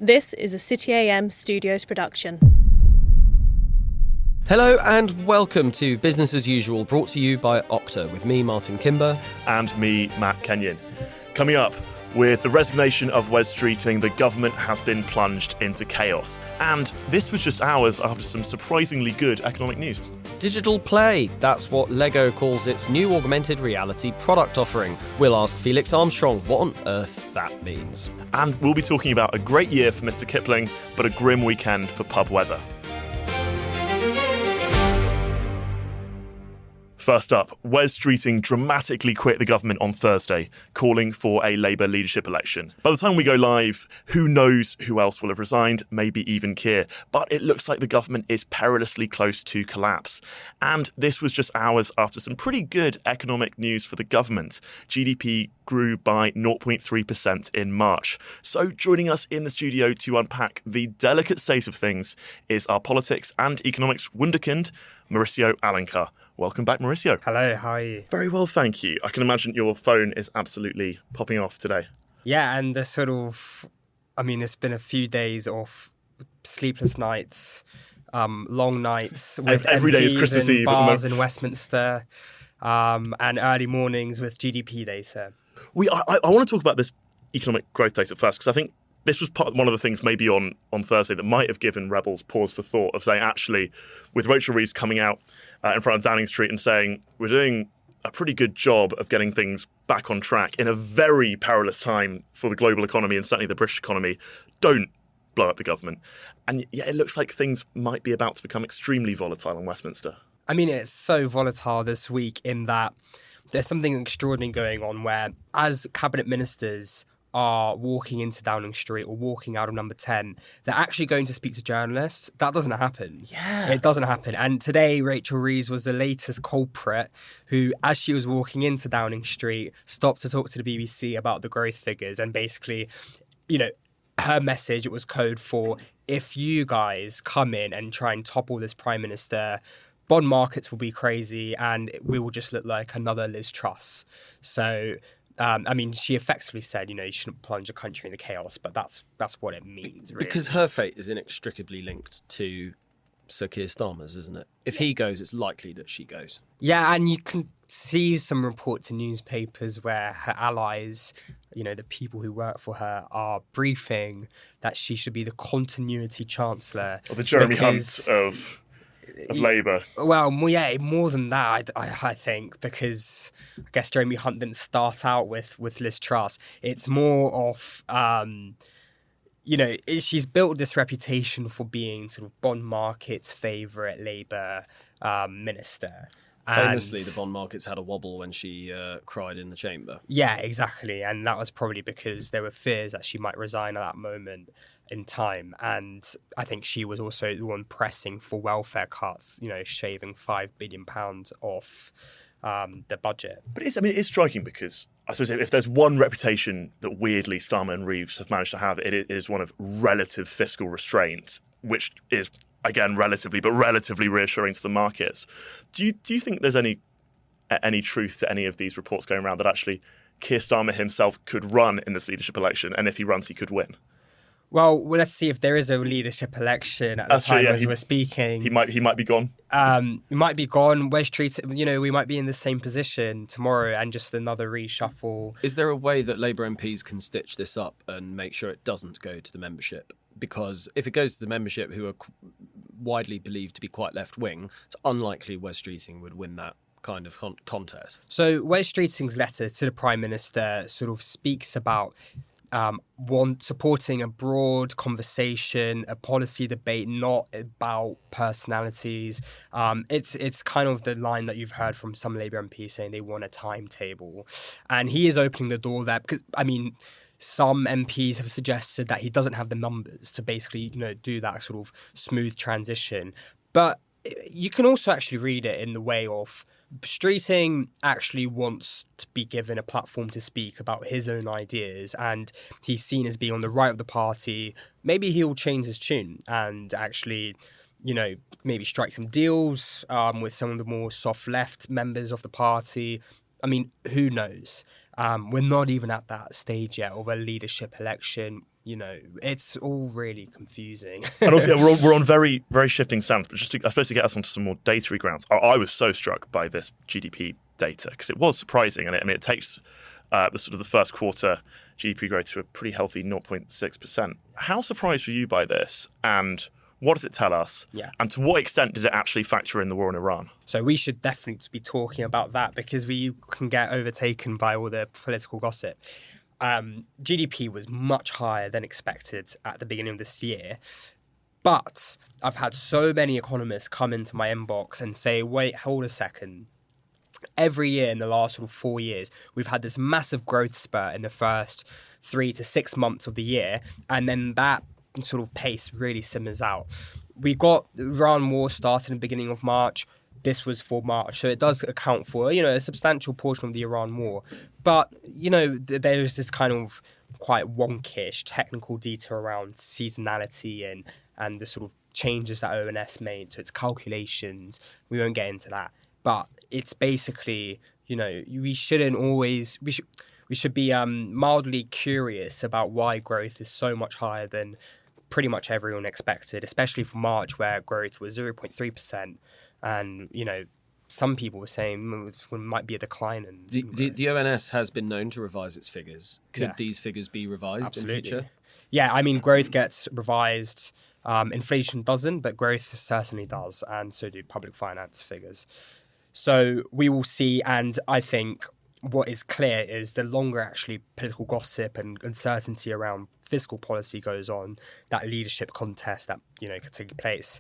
This is a City AM Studios production. Hello and welcome to Business as Usual, brought to you by Okta, with me, Martin Kimber. And me, Matt Kenyon. Coming up, with the resignation of Wes Streeting, the government has been plunged into chaos. And this was just hours after some surprisingly good economic news. Digital Play, that's what Lego calls its new augmented reality product offering. We'll ask Felix Armstrong what on earth that means. And we'll be talking about a great year for Mr Kipling, but a grim weekend for pub weather. First up, Wes Streeting dramatically quit the government on Thursday, calling for a Labour leadership election. By the time we go live, who knows who else will have resigned, maybe even Keir. But it looks like the government is perilously close to collapse. And this was just hours after some pretty good economic news for the government. GDP grew by 0.3% in March. So joining us in the studio to unpack the delicate state of things is our politics and economics wunderkind, Mauricio Alencar. Welcome back, Mauricio. Hello, how are you? Very well, thank you. I can imagine your phone is absolutely popping off today. Yeah, and it's been a few days of sleepless nights, long nights with every day is MPs Christmas in Eve bars in Westminster, and early mornings with GDP data. I want to talk about this economic growth data first, because I think this was one of the things maybe on Thursday that might have given rebels pause for thought of saying, actually, with Rachel Reeves coming out in front of Downing Street and saying, we're doing a pretty good job of getting things back on track in a very perilous time for the global economy and certainly the British economy, don't blow up the government. And yet it looks like things might be about to become extremely volatile in Westminster. I mean, it's so volatile this week in that there's something extraordinary going on where, as cabinet ministers are walking into Downing Street or walking out of Number 10, they're actually going to speak to journalists. That doesn't happen. Yeah. It doesn't happen. And today, Rachel Reeves was the latest culprit who, as she was walking into Downing Street, stopped to talk to the BBC about the growth figures. And basically, her message was code for, if you guys come in and try and topple this Prime Minister, bond markets will be crazy and we will just look like another Liz Truss. So she effectively said, you shouldn't plunge a country into chaos, but that's what it means, really. Because her fate is inextricably linked to Sir Keir Starmer's, isn't it? If he goes, it's likely that she goes. Yeah, and you can see some reports in newspapers where her allies, the people who work for her, are briefing that she should be the continuity chancellor. Or the Jeremy Hunt of Labour. Well, yeah, more than that, I think, because I guess Jeremy Hunt didn't start out with Liz Truss. It's more of, she's built this reputation for being sort of bond market's favourite Labour minister. Famously, the bond markets had a wobble when she cried in the chamber. Yeah, exactly. And that was probably because there were fears that she might resign at that moment in time. And I think she was also the one pressing for welfare cuts, shaving £5 billion off the budget. But it's striking because I suppose if there's one reputation that weirdly Starmer and Reeves have managed to have, it is one of relative fiscal restraint, which is, again, relatively reassuring to the markets. Do you think there's any truth to any of these reports going around that actually Keir Starmer himself could run in this leadership election, and if he runs, he could win? Well, let's see if there is a leadership election at the time as we're speaking. He might be gone. He might be gone. Wes Streeting, we might be in the same position tomorrow and just another reshuffle. Is there a way that Labour MPs can stitch this up and make sure it doesn't go to the membership? Because if it goes to the membership, who are widely believed to be quite left-wing, it's unlikely Wes Streeting would win that kind of contest. So Wes Streeting's letter to the Prime Minister sort of speaks about supporting a broad conversation, a policy debate, not about personalities. It's kind of the line that you've heard from some Labour MPs saying they want a timetable. And he is opening the door there because, some MPs have suggested that he doesn't have the numbers to basically, do that sort of smooth transition. But you can also actually read it in the way of Streeting actually wants to be given a platform to speak about his own ideas, and he's seen as being on the right of the party. Maybe he'll change his tune and actually, maybe strike some deals with some of the more soft left members of the party. Who knows? We're not even at that stage yet of a leadership election. It's all really confusing. And also, we're on very, very shifting sands, but I suppose to get us onto some more data grounds, I was so struck by this GDP data because it was surprising, and it takes the first quarter GDP growth to a pretty healthy 0.6%. How surprised were you by this, and what does it tell us? Yeah. And to what extent does it actually factor in the war in Iran? So we should definitely be talking about that because we can get overtaken by all the political gossip. GDP was much higher than expected at the beginning of this year. But I've had so many economists come into my inbox and say, wait, hold a second. Every year in the last 4 years, we've had this massive growth spurt in the first 3 to 6 months of the year. And then that pace really simmers out. We got the Iran war started in the beginning of March. This was for March. So it does account for, a substantial portion of the Iran war. But, there's this kind of quite wonkish technical detail around seasonality and the changes that ONS made to its calculations. We won't get into that. But it's basically, we should be mildly curious about why growth is so much higher than pretty much everyone expected, especially for March, where growth was 0.3%. And, some people were saying it might be a decline. The ONS has been known to revise its figures. Could these figures be revised in future? Yeah, growth gets revised. Inflation doesn't, but growth certainly does. And so do public finance figures. So we will see. And I think what is clear is the longer actually political gossip and uncertainty around fiscal policy goes on, that leadership contest that, could take place,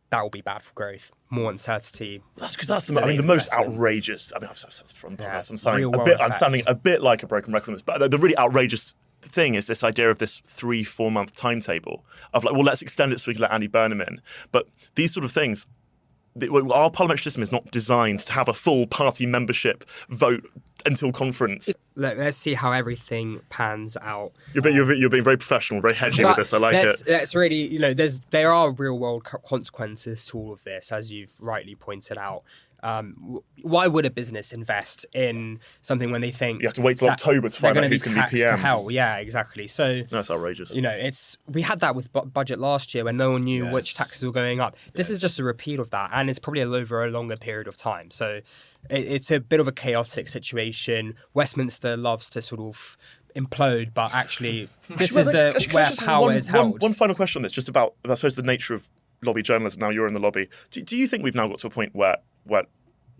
that will be bad for growth. More uncertainty. That's the most outrageous. I've said this from podcasts. I'm sounding a bit like a broken record on this, but the really outrageous thing is this idea of this 3-4 month timetable of let's extend it so we can let Andy Burnham in. But these sort of things, our parliamentary system is not designed to have a full party membership vote until conference. Look, let's see how everything pans out. You're being very professional, very hedgy with this. I like it. Let's really, there are real world consequences to all of this, as you've rightly pointed out. Why would a business invest in something when they think you have to wait till October to find out who's going to be PM? To hell. Yeah, exactly. So that's outrageous. We had that with budget last year when no one knew which taxes were going up. This is just a repeat of that, and it's probably over a longer period of time. So it's a bit of a chaotic situation. Westminster loves to implode, but actually this is where power is held. One final question on this, just about, I suppose, the nature of lobby journalism. Now you're in the lobby. Do you think we've now got to a point where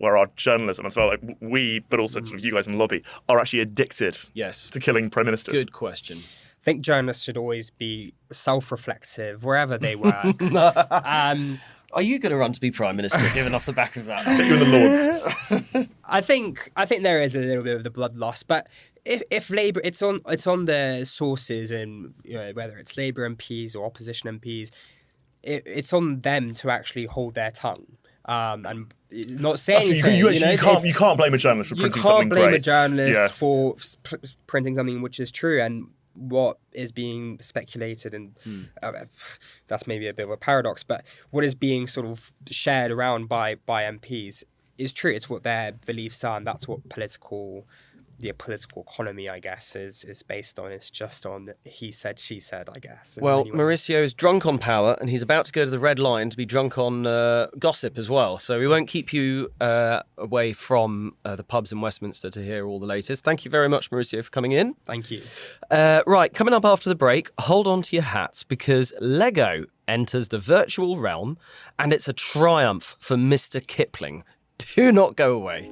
our journalism as well, we, but also you guys in the lobby, are actually addicted to killing prime ministers? Good question. I think journalists should always be self-reflective wherever they work. Are you going to run to be prime minister, given off the back of that? Get you in the Lords. I think there is a little bit of the bloodlust, but if Labour, it's on the sources, and whether it's Labour MPs or opposition MPs, it's on them to actually hold their tongue. And not say anything. You can't blame a journalist for printing something great. You can't blame a journalist for printing something which is true, and what is being speculated, and that's maybe a bit of a paradox, but what is being shared around by MPs is true. It's what their beliefs are, and that's what the political economy, I guess, is based on. It's just on he said, she said, I guess. Well, Mauricio is drunk on power, and he's about to go to the Red Line to be drunk on gossip as well. So we won't keep you away from the pubs in Westminster to hear all the latest. Thank you very much, Mauricio, for coming in. Thank you. Right, coming up after the break, hold on to your hats, because Lego enters the virtual realm, and it's a triumph for Mr Kipling. Do not go away.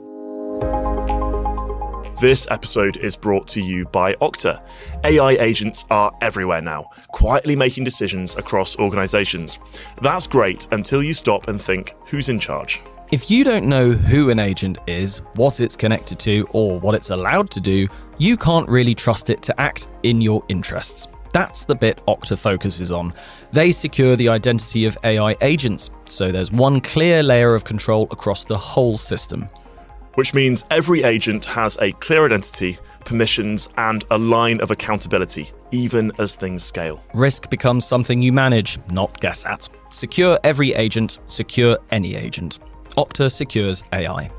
This episode is brought to you by Okta. AI agents are everywhere now, quietly making decisions across organisations. That's great until you stop and think, who's in charge? If you don't know who an agent is, what it's connected to, or what it's allowed to do, you can't really trust it to act in your interests. That's the bit Okta focuses on. They secure the identity of AI agents, so there's one clear layer of control across the whole system. Which means every agent has a clear identity, permissions, and a line of accountability, even as things scale. Risk becomes something you manage, not guess at. Secure every agent, secure any agent. Okta secures AI.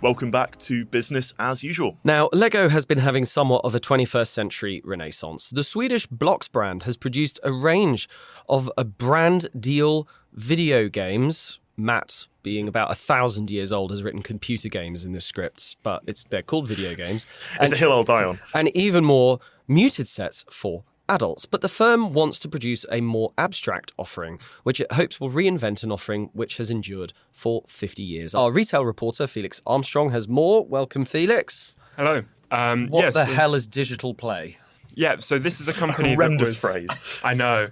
welcome back to business as usual. Now, Lego has been having somewhat of a 21st century renaissance. The Swedish Blocks brand has produced a range of brand deal video games. Matt, being about 1,000 years old, has written computer games in this script, but they're called video games. It's a hill I'll die on. And even more muted sets for adults. But the firm wants to produce a more abstract offering, which it hopes will reinvent an offering which has endured for 50 years. Our retail reporter, Felix Armstrong, has more. Welcome, Felix. Hello. What the hell is digital play? Yeah, so this is a company Horrendous phrase. I know.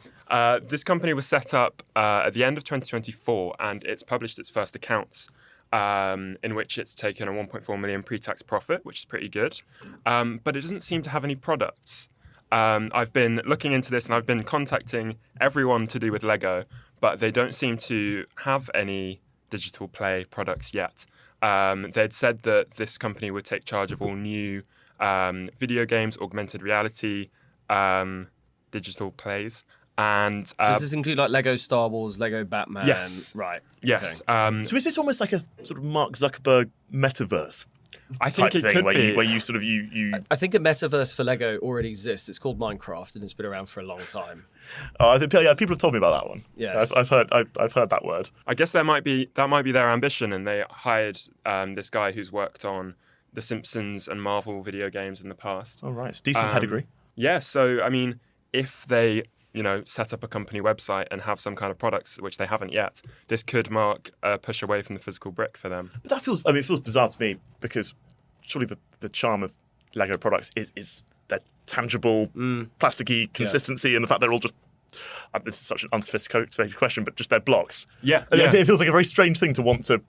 This company was set up at the end of 2024, and it's published its first accounts, in which it's taken a 1.4 million pre-tax profit, which is pretty good. But it doesn't seem to have any products. I've been looking into this, and I've been contacting everyone to do with Lego, but they don't seem to have any digital play products yet. They'd said that this company would take charge of all new video games, augmented reality, digital plays. And does this include like Lego Star Wars, Lego Batman? Yes. Right. Yes. Okay. So is this almost like a sort of Mark Zuckerberg metaverse? I think it could be. Where you sort of you. I think a metaverse for Lego already exists. It's called Minecraft, and it's been around for a long time. I think people have told me about that one. Yes. I've heard that word. I guess that might be their ambition, and they hired this guy who's worked on The Simpsons and Marvel video games in the past. Oh right, it's decent pedigree. Yeah. So I mean, if they set up a company website and have some kind of products, which they haven't yet, this could mark a push away from the physical brick for them. But that feels bizarre to me, because surely the charm of Lego products is their tangible, plasticky consistency, and the fact they're all just, this is such an unsophisticated question, but just they're blocks. Yeah. It feels like a very strange thing to want to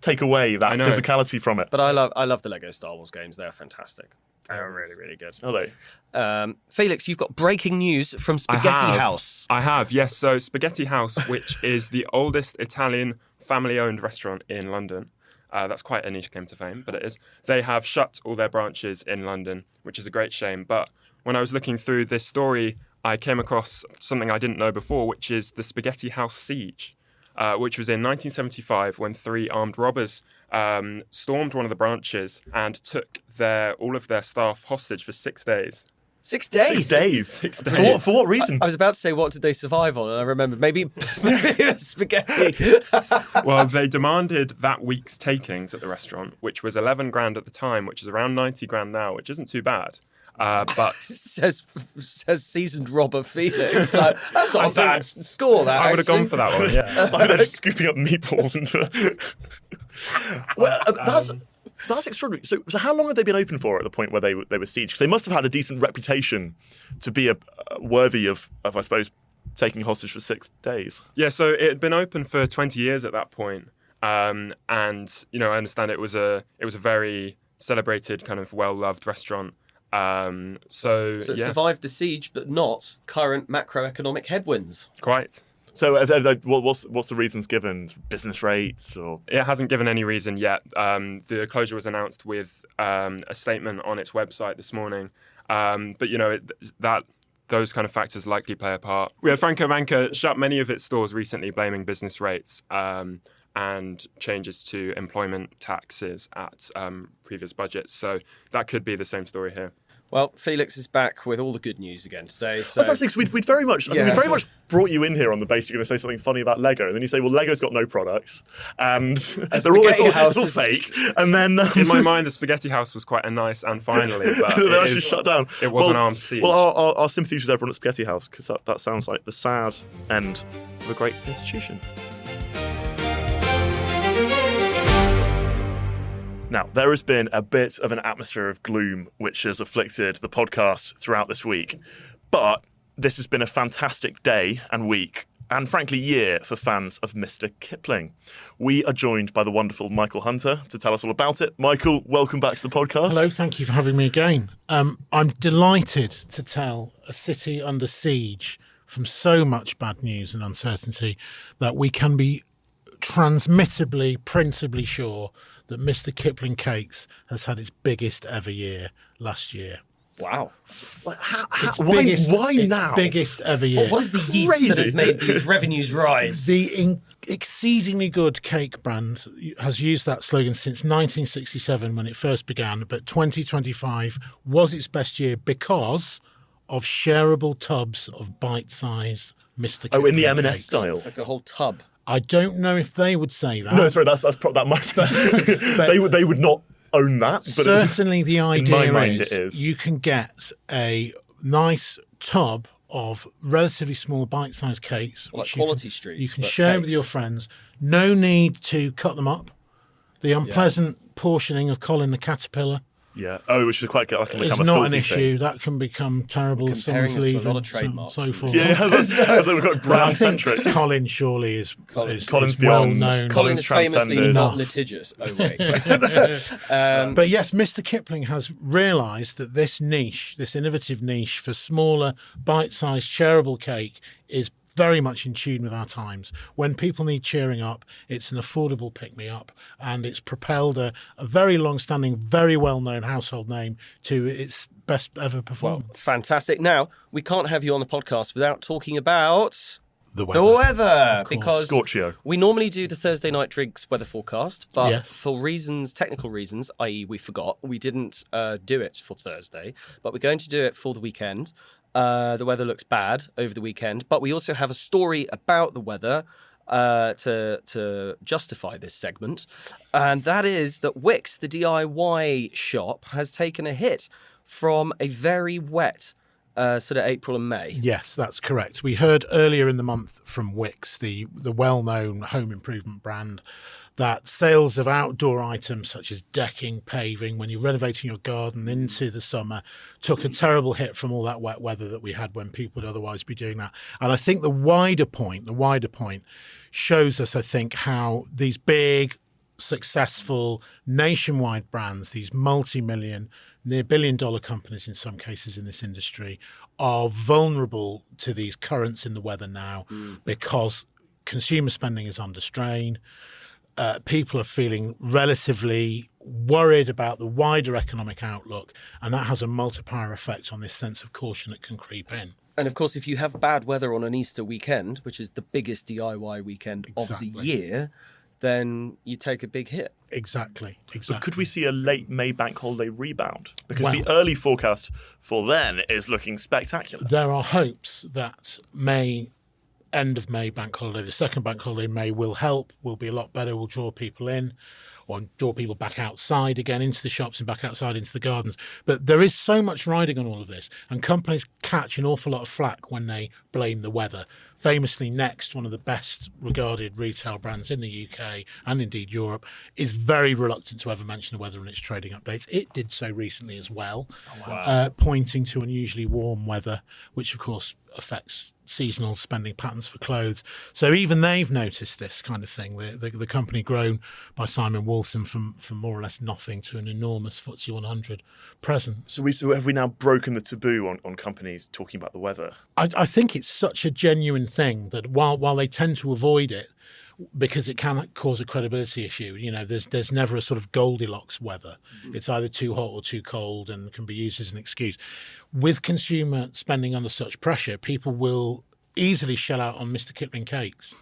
take away that know. physicality from it. But I love the Lego Star Wars games. They're fantastic. They're really, really good. Are they? Felix, you've got breaking news from Spaghetti House. I have, yes. So Spaghetti House, which is the oldest Italian family-owned restaurant in London. That's quite a niche claim to fame, but it is. They have shut all their branches in London, which is a great shame. But when I was looking through this story, I came across something I didn't know before, which is the Spaghetti House siege, which was in 1975 when 3 armed robbers stormed one of the branches and took all of their staff hostage for 6 days. 6 days? 6 days. 6 days. For what reason? I was about to say, what did they survive on? And I remembered maybe spaghetti. Well, they demanded that week's takings at the restaurant, which was 11 grand at the time, which is around 90 grand now, which isn't too bad. But says seasoned robber Felix. Like, that's not a bad score. That I would have gone for that one. Yeah. Like they're scooping up meatballs into. Well, that's extraordinary. So how long have they been open for at the point where they were sieged? Because they must have had a decent reputation to be worthy of I suppose taking hostage for 6 days. Yeah. So it had been open for 20 years at that point, and I understand it was a very celebrated, kind of well-loved restaurant. So it yeah. survived the siege, but not current macroeconomic headwinds. Quite. So what's the reasons given? Business rates or? It hasn't given any reason yet. The closure was announced with a statement on its website this morning. But those kind of factors likely play a part. Franco Manca shut many of its stores recently, blaming business rates and changes to employment taxes at previous budgets. So that could be the same story here. Well, Felix is back with all the good news again today. So I was going to say, we'd very much brought you in here on the basis you're going to say something funny about Lego, and then you say, well, Lego's got no products, and they're it's all fake. And then in my mind, the Spaghetti House was quite a nice and finally, but they're actually shut down. It was an armed siege. Well, our sympathies with everyone at Spaghetti House, because that sounds like the sad end of a great institution. Now, there has been a bit of an atmosphere of gloom which has afflicted the podcast throughout this week, but this has been a fantastic day and week, and frankly year, for fans of Mr Kipling. We are joined by the wonderful Michael Hunter to tell us all about it. Michael, welcome back to the podcast. Hello, thank you for having me again. I'm delighted to tell a city under siege from so much bad news and uncertainty that we can be transmittably, printably sure that Mr Kipling Cakes has had its biggest ever year last year. Wow. Why It's now? biggest ever year. What is the yeast that has made these revenues rise? The exceedingly good cake brand has used that slogan since 1967 when it first began, but 2025 was its best year because of shareable tubs of bite-sized Mr. Kipling In the M&S cakes. style. Like a whole tub. I don't know if they would say that. No, sorry, that might. They would not own that. But Certainly, the idea my mind is, it is. you can get a nice tub of relatively small bite-sized cakes, Like which Quality you Streets, can but share cakes. with your friends. No need to cut them up. The unpleasant portioning of Colin the Caterpillar yeah. Oh, which is quite like can is become a not an filthy issue. thing. That can become terrible if Comparing someone's this to a leaving. lot of trademarks. So forth. Yeah, as we've got But I brand think centric. Colin surely is Colin's well beyond. known. Colin is famously transcended. not litigious. Oh wait. But yes, Mr. Kipling has realised that this niche, this innovative niche for smaller, bite-sized, shareable cake is very much in tune with our times. When people need cheering up, it's an affordable pick-me-up, and it's propelled a very long-standing, very well-known household name to its best ever performance. Fantastic. Now, we can't have you on the podcast without talking about The the weather, course. because Scorchio. we normally do the Thursday night drinks weather forecast, but Yes. for reasons, technical reasons, i.e. we forgot, we didn't do it for Thursday, but we're going to do it for the weekend. The weather looks bad over the weekend, but we also have a story about the weather to justify this segment, and that is that Wix, the DIY shop, has taken a hit from a very wet sort of April and May. Yes, that's correct. We heard earlier in the month from Wix, the well-known home improvement brand, that sales of outdoor items such as decking, paving, when you're renovating your garden into the summer, took a terrible hit from all that wet weather that we had when people would otherwise be doing that. And I think the wider point shows us, I think, how these big, successful nationwide brands, these multi-million, near billion-dollar companies in some cases in this industry, are vulnerable to these currents in the weather now because consumer spending is under strain. People are feeling relatively worried about the wider economic outlook, and that has a multiplier effect on this sense of caution that can creep in. And of course, if you have bad weather on an Easter weekend, which is the biggest DIY weekend of the Exactly. year, then you take a big hit. Exactly. But could we see a late May bank holiday rebound? Because Well- the early forecast for then is looking spectacular. There are hopes that end of May bank holiday, the second bank holiday in May, will help, will be a lot better, will draw people in, or draw people back outside again into the shops and back outside into the gardens. But there is so much riding on all of this, and companies catch an awful lot of flack when they blame the weather. Famously, Next, one of the best regarded retail brands in the UK and indeed Europe, is very reluctant to ever mention the weather in its trading updates. It did so recently as well, pointing to unusually warm weather, which of course affects seasonal spending patterns for clothes. So even they've noticed this kind of thing. The company grown by Simon Wolfson from more or less nothing to an enormous FTSE 100 presence. So have we now broken the taboo on companies talking about the weather? I think it's such a genuine thing that while they tend to avoid it because it can cause a credibility issue, you know, there's never a sort of Goldilocks weather. It's either too hot or too cold and can be used as an excuse. With consumer spending under such pressure, people will easily shell out on Mr. Kipling cakes.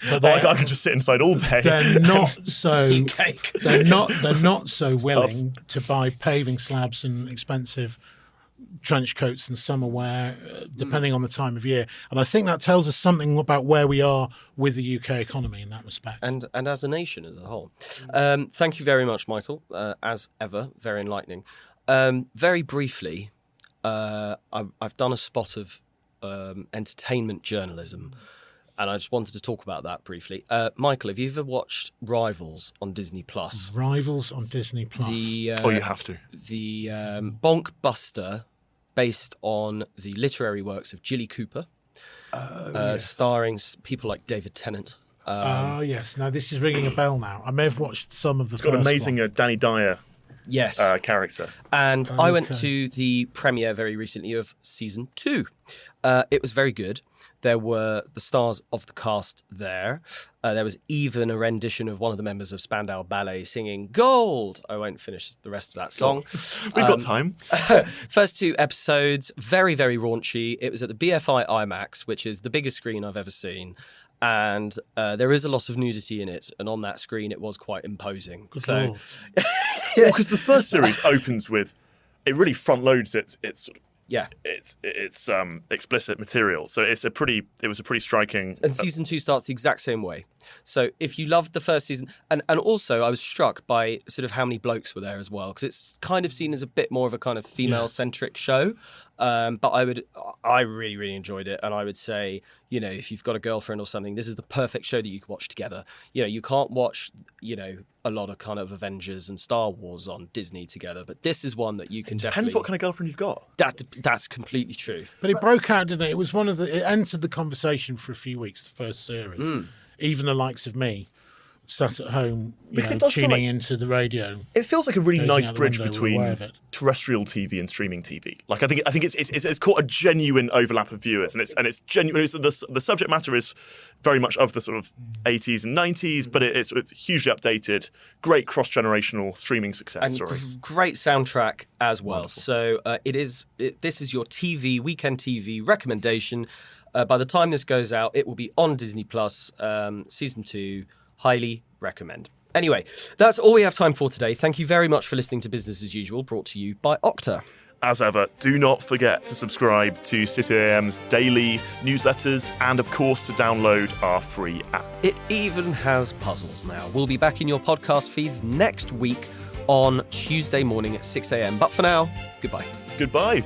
But I could just sit inside all day. they're not so Cake. they're not so willing to buy paving slabs and expensive trench coats and summer wear, depending on the time of year. And I think that tells us something about where we are with the UK economy in that respect. And as a nation as a whole. Thank you very much, Michael. As ever, very enlightening. Very briefly, I've done a spot of entertainment journalism, and I just wanted to talk about that briefly. Michael, have you ever watched Rivals on Disney Plus? Rivals on Disney Plus. The You have to. the bonk buster based on the literary works of Jilly Cooper, starring people like David Tennant. Yes. Now this is ringing a bell now. I may have watched some of the It's got first amazing one. Danny Dyer Yes. character. And I went to the premiere very recently of season 2. It was very good. There were the stars of the cast there. There was even a rendition of one of the members of Spandau Ballet singing Gold. I won't finish the rest of that song. We've got time. First 2 episodes, very, very raunchy. It was at the BFI IMAX, which is the biggest screen I've ever seen. And there is a lot of nudity in it. And on that screen, it was quite imposing. So, Because the first series opens with, it really front loads its sort of, yeah. it's explicit material. So it was a pretty striking. And season 2 starts the exact same way. So if you loved the first season, and also I was struck by sort of how many blokes were there as well, because it's kind of seen as a bit more of a kind of female-centric show. But I really, really enjoyed it. And I would say, you know, if you've got a girlfriend or something, this is the perfect show that you could watch together. You know, you can't watch, you know, a lot of kind of Avengers and Star Wars on Disney together, but this is one that you can definitely... Depends what kind of girlfriend you've got. That's completely true. But it broke out, didn't it? It was it entered the conversation for a few weeks, the first series. Even the likes of me sat at home, tuning into the radio. It feels like a really nice bridge window, between terrestrial TV and streaming TV. Like I think it's caught a genuine overlap of viewers, and it's genuine. The subject matter is very much of the sort of 80s and 90s, but it's sort of hugely updated. Great cross-generational streaming success story. Great soundtrack as well. Wonderful. So this is your weekend TV recommendation. By the time this goes out, it will be on Disney Plus, season 2. Highly recommend. Anyway, that's all we have time for today. Thank you very much for listening to Business as Usual, brought to you by Okta. As ever, do not forget to subscribe to City AM's daily newsletters and, of course, to download our free app. It even has puzzles now. We'll be back in your podcast feeds next week on Tuesday morning at 6 a.m. But for now, goodbye. Goodbye.